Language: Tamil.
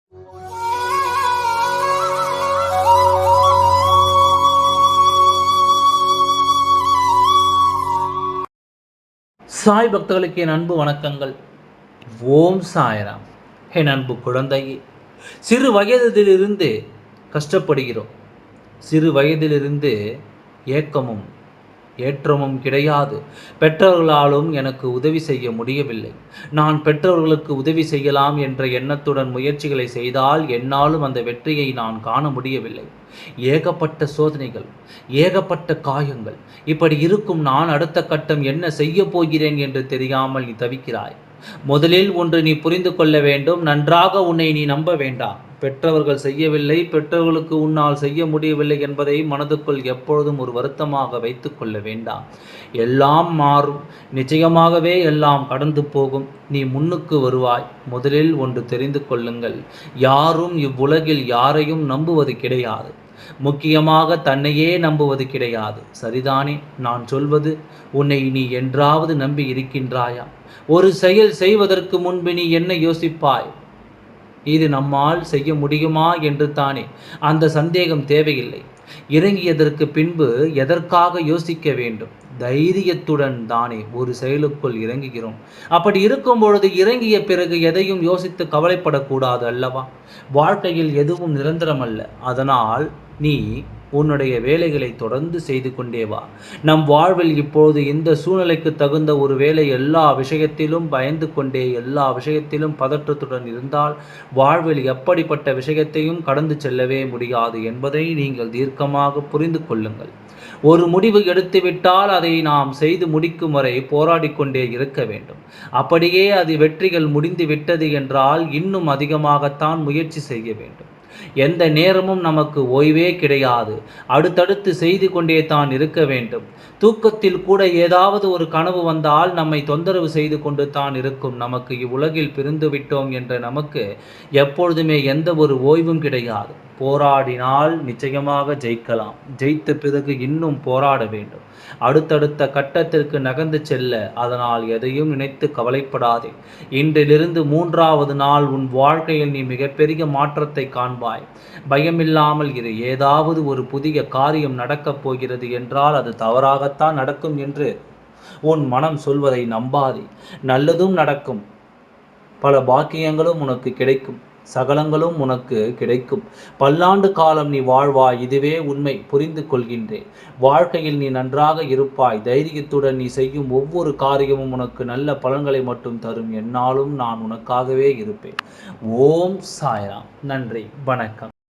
சாய் பக்தர்களுக்கு என் அன்பு வணக்கங்கள். ஓம் சாய்ராம். என் அன்பு குழந்தையே, சிறு வயதிலிருந்து கஷ்டப்படுகிறோம். சிறு வயதிலிருந்து ஏக்கமும் ஏற்றமும் கிடையாது. பெற்றவர்களாலும் எனக்கு உதவி செய்ய முடியவில்லை. நான் பெற்றவர்களுக்கு உதவி செய்யலாம் என்ற எண்ணத்துடன் முயற்சிகளை செய்தால் என்னாலும் அந்த வெற்றியை நான் காண முடியவில்லை. ஏகப்பட்ட சோதனைகள், ஏகப்பட்ட காயங்கள். இப்படி இருக்கும் நான் அடுத்த கட்டம் என்ன செய்ய போகிறேன் என்று தெரியாமல் நீ தவிக்கிறாய். முதலில் ஒன்று நீ புரிந்து கொள்ள வேண்டும். நன்றாக உன்னை நீ நம்ப வேண்டாம். பெற்றவர்கள் செய்யவில்லை, பெற்றவர்களுக்கு உன்னால் செய்ய முடியவில்லை என்பதை மனதுக்குள் எப்பொழுதும் ஒரு வருத்தமாக வைத்து கொள்ள வேண்டாம். எல்லாம் மாறும். நிச்சயமாகவே எல்லாம் கடந்து போகும். நீ முன்னுக்கு வருவாய். முதலில் ஒன்று தெரிந்து கொள்ளுங்கள். யாரும் இவ்வுலகில் யாரையும் நம்புவது கிடையாது. முக்கியமாக தன்னையே நம்புவது கிடையாது. சரிதானே நான் சொல்வது? உன்னை நீ என்றாவது நம்பி இருக்கின்றாயா? ஒரு செயல் செய்வதற்கு முன்பு நீ என்ன யோசிப்பாய்? இது நம்மால் செய்ய முடியுமா என்று தானே. அந்த சந்தேகம் தேவையில்லை. இறங்கியதற்கு பின்பு எதற்காக யோசிக்க வேண்டும்? தைரியத்துடன் தானே ஒரு செயலுக்குள் இறங்குகிறோம். அப்படி இருக்கும் பொழுது இறங்கிய பிறகு எதையும் யோசித்து கவலைப்படக்கூடாது அல்லவா? வாழ்க்கையில் எதுவும் நிரந்தரமல்ல. அதனால் நீ உன்னுடைய வேலைகளை தொடர்ந்து செய்து கொண்டே வா. நம் வாழ்வில் இப்பொழுது இந்த சூழ்நிலைக்கு தகுந்த ஒரு வேலை எல்லா விஷயத்திலும் பயந்து கொண்டே, எல்லா விஷயத்திலும் பதற்றத்துடன் இருந்தால் வாழ்வில் எப்படிப்பட்ட விஷயத்தையும் கடந்து செல்லவே முடியாது என்பதை நீங்கள் தீர்க்கமாக புரிந்து கொள்ளுங்கள். ஒரு முடிவு எடுத்துவிட்டால் அதை நாம் செய்து முடிக்கும் வரை போராடி கொண்டே இருக்க வேண்டும். அப்படியே அது வெற்றிகள் முடிந்து விட்டது என்றால் இன்னும் அதிகமாகத்தான் முயற்சி செய்ய வேண்டும். எந்த நேரமும் நமக்கு ஓய்வே கிடையாது. அடுத்தடுத்து செய்து கொண்டே தான் இருக்க வேண்டும். தூக்கத்தில் கூட ஏதாவது ஒரு கனவு வந்தால் நம்மை தொந்தரவு செய்து கொண்டு தான் இருக்கும். நமக்கு இவ்வுலகில் பிரிந்து விட்டோம் என்ற நமக்கு எப்பொழுதுமே எந்த ஒரு ஓய்வும் கிடையாது. போராடினால் நிச்சயமாக ஜெயிக்கலாம். ஜெயித்த பிறகு இன்னும் போராட வேண்டும். அடுத்தடுத்த கட்டத்திற்கு நகர்ந்து செல்ல. அதனால் எதையும் நினைத்து கவலைப்படாதே. இன்றிலிருந்து 3வது நாள் உன் வாழ்க்கையில் நீ மிகப்பெரிய மாற்றத்தை காண்பாய். பயமில்லாமல் இரு. ஏதாவது ஒரு புதிய காரியம் நடக்கப் போகிறது என்றால் அது தவறாகத்தான் நடக்கும் என்று உன் மனம் சொல்வதை நம்பாதே. நல்லதும் நடக்கும். பல பாக்கியங்களும் உனக்கு கிடைக்கும். சகலங்களும் உனக்கு கிடைக்கும். பல்லாண்டு காலம் நீ வாழ்வாய். இதுவே உண்மை. புரிந்து கொள்கின்றேன். வாழ்க்கையில் நீ நன்றாக இருப்பாய். தைரியத்துடன் நீ செய்யும் ஒவ்வொரு காரியமும் உனக்கு நல்ல பலன்களை மட்டும் தரும். என்னாலும் நான் உனக்காகவே இருப்பேன். ஓம் சாய்ராம். நன்றி. வணக்கம்.